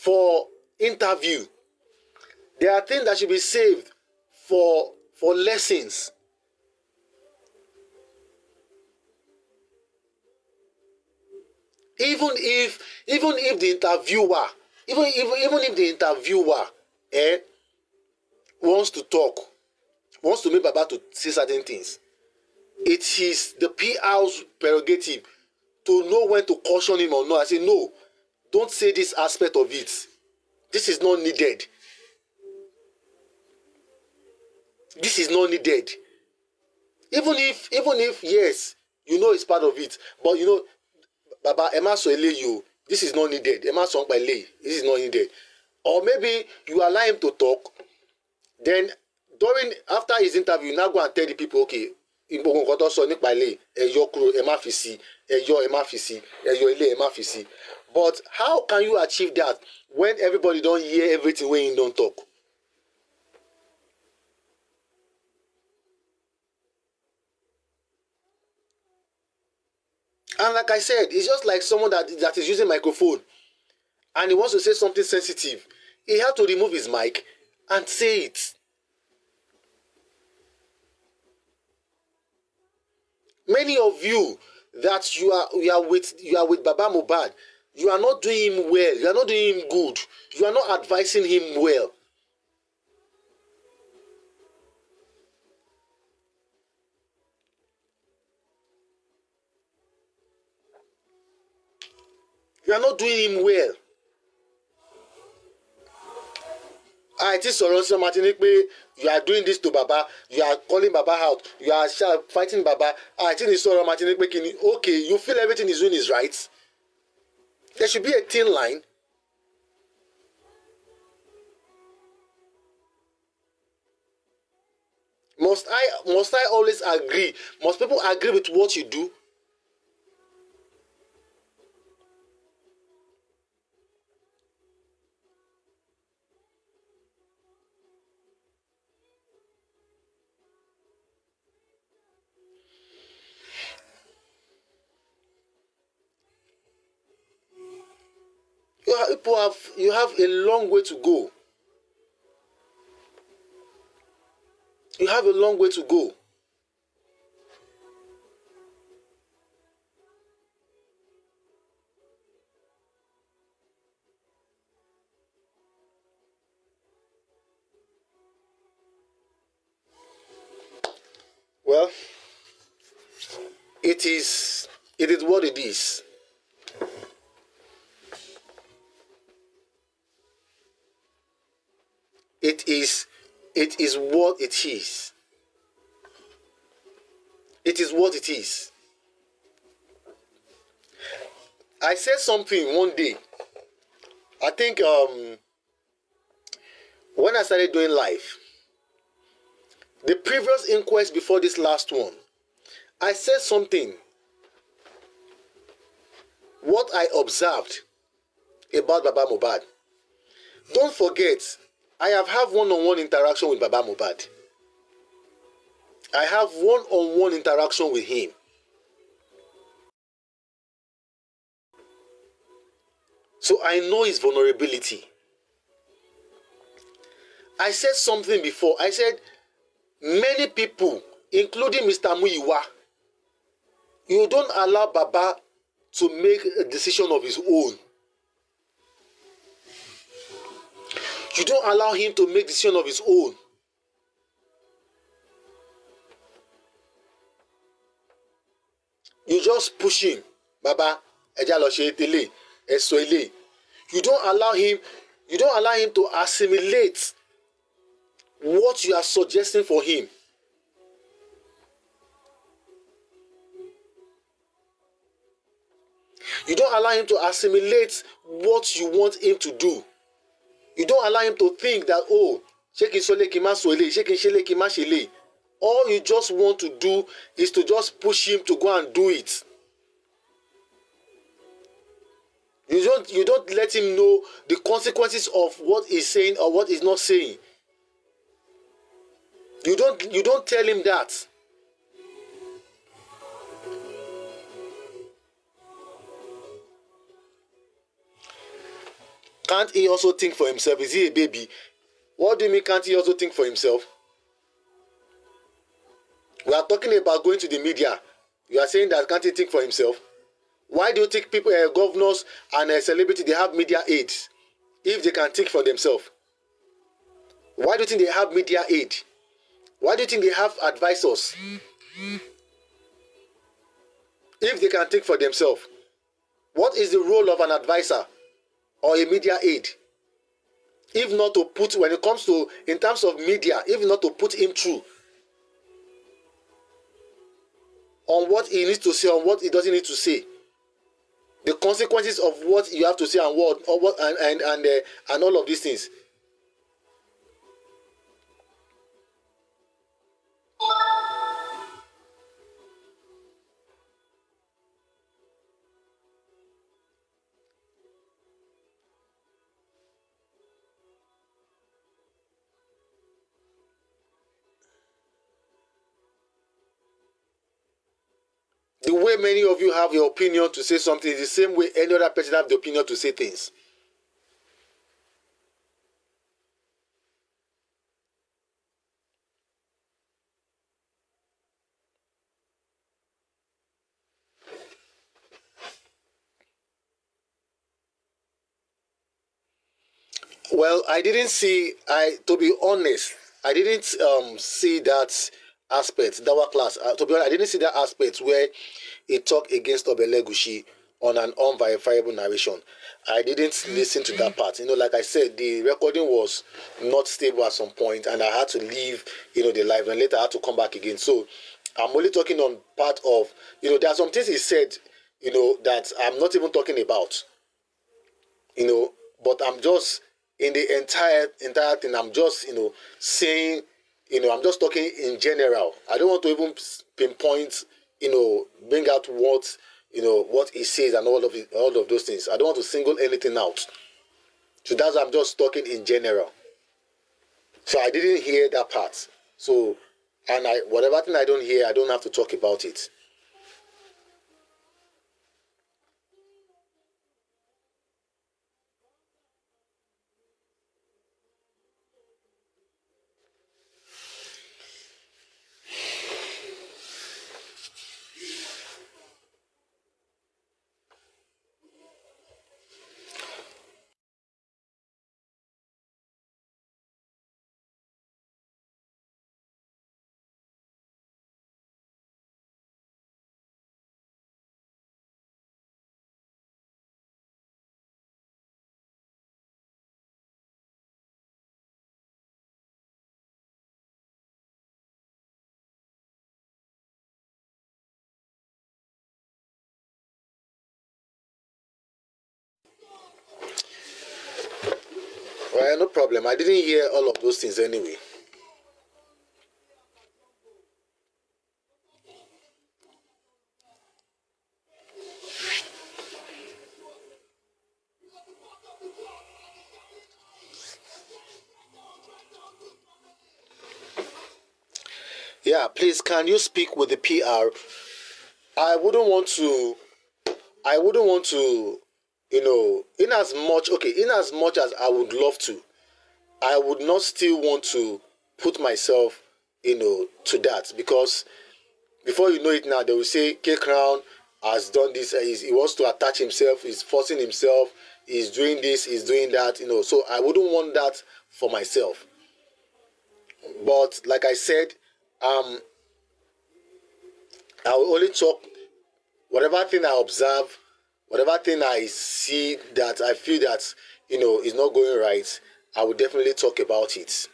for interview. There are things that should be saved for lessons. Even if the interviewer, even if the interviewer wants to talk, wants to make Baba to say certain things, it is the PR's prerogative to know when to caution him or not. I say, no, don't say this aspect of it. This is not needed. This is not needed. Even if yes, you know it's part of it, but you know, Baba, Emma so you, this is not needed. Emma song by lay, this is not needed. Or maybe you allow him to talk, then after his interview, you now go and tell the people, okay, but how can you achieve that when everybody don't hear everything when you don't talk? And like I said, it's just like someone that is using microphone and he wants to say something sensitive. He has to remove his mic and say it. Many of you that you are with Baba Mohbad, you are not doing him well. You are not doing him good. You are not advising him well. You are not doing him well. It is Soronsi Martinipe, you are doing this to Baba, you are calling Baba out, you are fighting Baba. I think it's Soronsi Martinipe. Okay, you feel everything is doing is right. There should be a thin line. Must I always agree? Must people agree with what you do? You have a long way to go. You have a long way to go. Well, it is what it is. It is what it is. It is what it is. I said something one day. I think when I started doing live, the previous inquest before this last one, I said something. What I observed about Baba Mohbad. Don't forget, I have had one-on-one interaction with Baba Mohbad. I have one-on-one interaction with him. So I know his vulnerability. I said something before. I said, many people, including Mr. Muyiwa, you don't allow Baba to make a decision of his own. You don't allow him to make a decision of his own. You just push him. Baba, ẹja lọ ṣe tẹ́lẹ̀, ẹ sọ ilé. You don't allow him to assimilate what you are suggesting for him. You don't allow him to assimilate what you want him to do. You don't allow him to think that, oh, ṣé kí n sọ lé kí n má sọ ilé, ṣé kí n ṣe lé kí n má ṣe lé. All you just want to do is to just push him to go and do it. You don't let him know the consequences of what he's saying or what he's not saying. You don't tell him that. Can't he also think for himself? Is he a baby? What do you mean can't he also think for himself? We are talking about going to the media. You are saying that can't he think for himself? Why do you think people, governors and celebrities, they have media aids if they can think for themselves? Why do you think they have media aid? Why do you think they have advisors if they can think for themselves? What is the role of an advisor or a media aid? If not to put, when it comes to, in terms of media, if not to put him through on what he needs to say, on what he doesn't need to say, the consequences of what you have to say and what, or what, and all of these things. The way many of you have your opinion to say something is the same way any other person have the opinion to say things. Well, to be honest, I didn't see that aspect, that class. To be honest, I didn't see that aspect where he talked against Obelegushi on an unverifiable narration. I didn't listen to that part. Like I said, the recording was not stable at some point, and I had to leave, the live, and later I had to come back again. So I'm only talking on part of, there are some things he said, that I'm not even talking about. But I'm just in the entire thing. I'm just saying, I'm just talking in general. I don't want to even pinpoint, bring out what he says and all of those things. I don't want to single anything out. So that's why I'm just talking in general. So I didn't hear that part. So, and whatever thing I don't hear, I don't have to talk about it. Well, no problem. I didn't hear all of those things anyway. Yeah, please, can you speak with the PR? I wouldn't want to, in as much as I would love to, I would not still want to put myself, to that, because before you know it now, they will say K Crown has done this, he wants to attach himself, he's forcing himself, he's doing this, he's doing that, so I wouldn't want that for myself. But like I said, I will only talk whatever thing I observe, whatever thing I see that I feel that is not going right. I will definitely talk about it.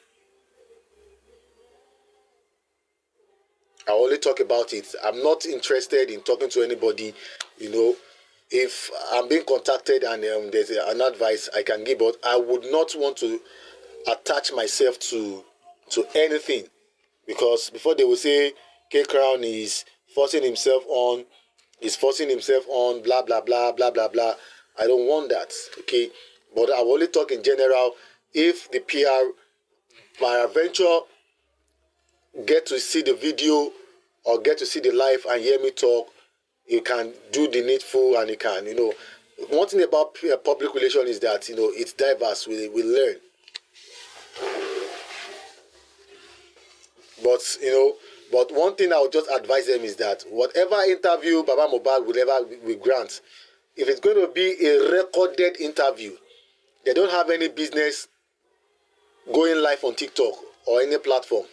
I only talk about it. I'm not interested in talking to anybody. If I'm being contacted and there's an advice I can give, but I would not want to attach myself to anything, because before they will say K Crown is forcing himself on, blah blah blah blah blah blah. I don't want that. Okay, but I will only talk in general. If the PR by adventure get to see the video or get to see the live and hear me talk, you can do the needful, and you can One thing about public relation is that it's diverse. We learn, but but one thing I would just advise them is that whatever interview Baba Mohbad will ever will grant, if it's going to be a recorded interview, they don't have any business going live on TikTok or any platform.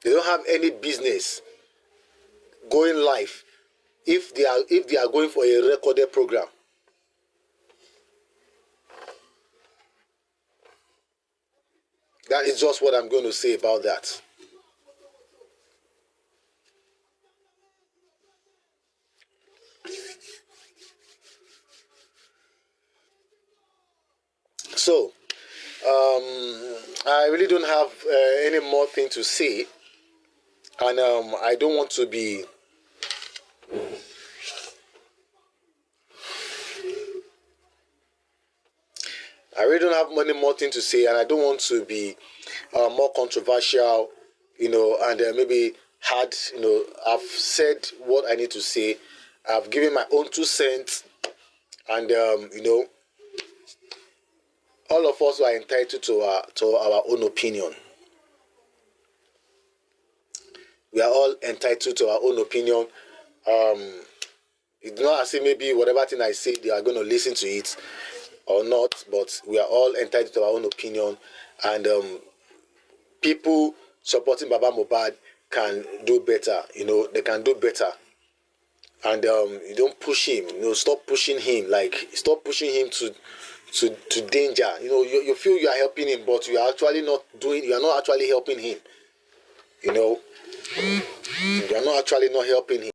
They don't have any business going live if they are going for a recorded program. That is just what I'm going to say about that. So, I really don't have any more thing to say, and I don't want to be. I really don't have any more thing to say, and I don't want to be more controversial, and maybe had, I've said what I need to say. I've given my own 2 cents, and all of us are entitled to our own opinion. We are all entitled to our own opinion. It's not as if maybe whatever thing I say they are going to listen to it or not, but we are all entitled to our own opinion, and people supporting Baba Mohbad can do better. They can do better, and you don't push him. Stop pushing him. Like, stop pushing him to danger. You feel you are helping him, but you are actually not doing. You are not actually helping him. You are not actually not helping him.